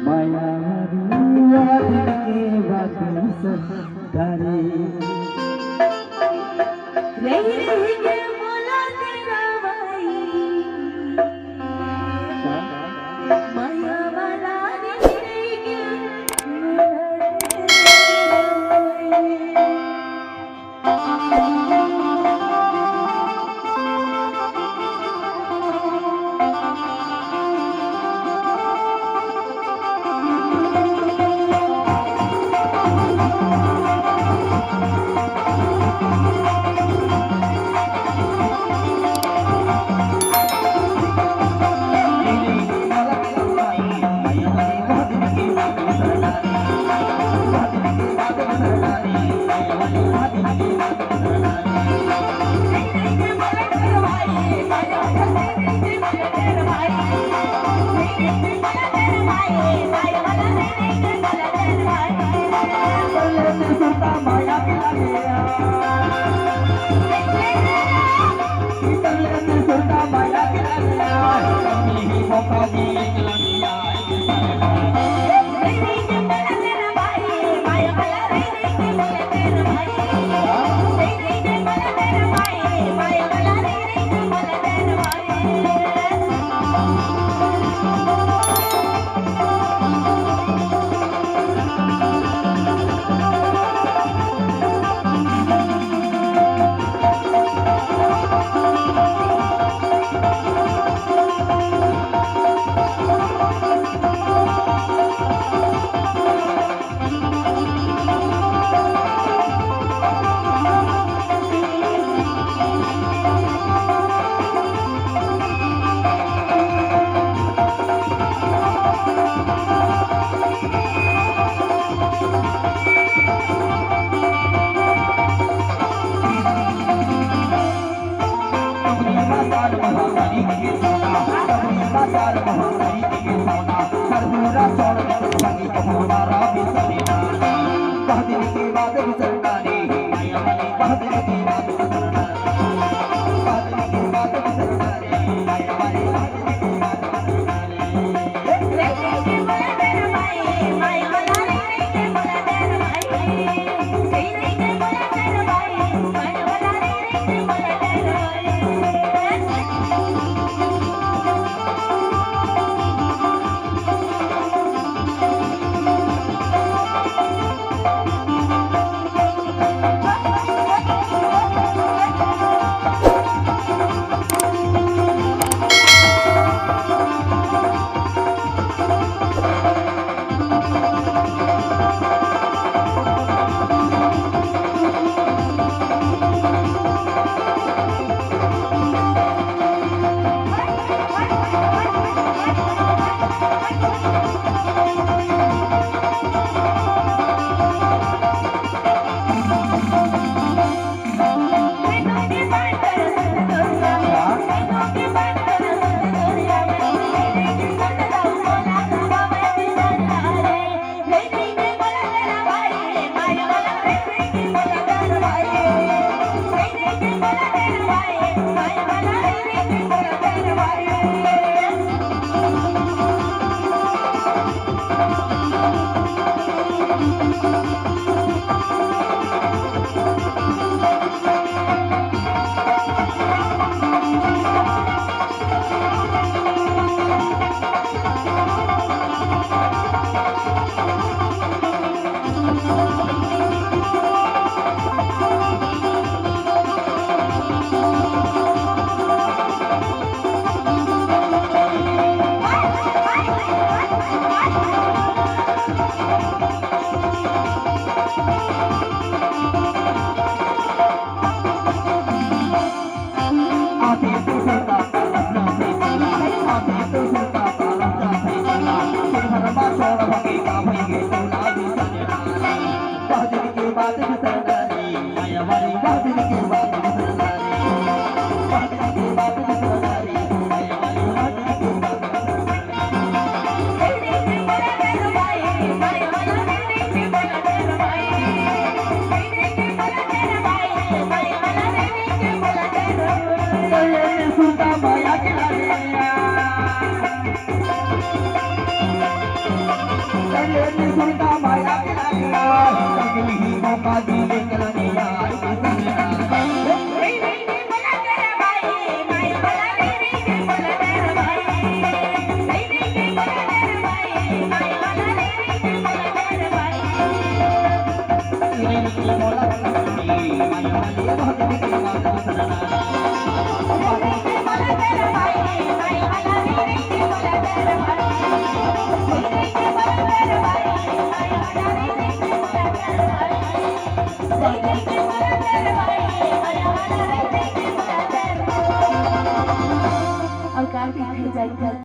माया वादी के वादी सदारे रही रही के बोला तेरा भाई माया वाला रही के तेरी सुनता माया के लागिया कभी ही मौका दिए चलने यार के संगना नहीं नहीं नहीं बोला तेरा भाई माया वाला नहीं नहीं बोला तेरा भाई नहीं नहीं नहीं बोला तेरा भाई माया वाला नहीं नहीं बोला तेरा भाई तेरे की मौला की माया वाली बहुत की बात सुनना नहीं नहीं बोला तेरा भाई माया वाला नहीं नहीं बोला तेरा भाई नहीं नहीं बोला तेरा भाई माया वाला नहीं नहीं बोला तेरा भाई नहीं नहीं बोला तेरा भाई माया वाला नहीं नहीं बोला तेरा भाई और काटी जाए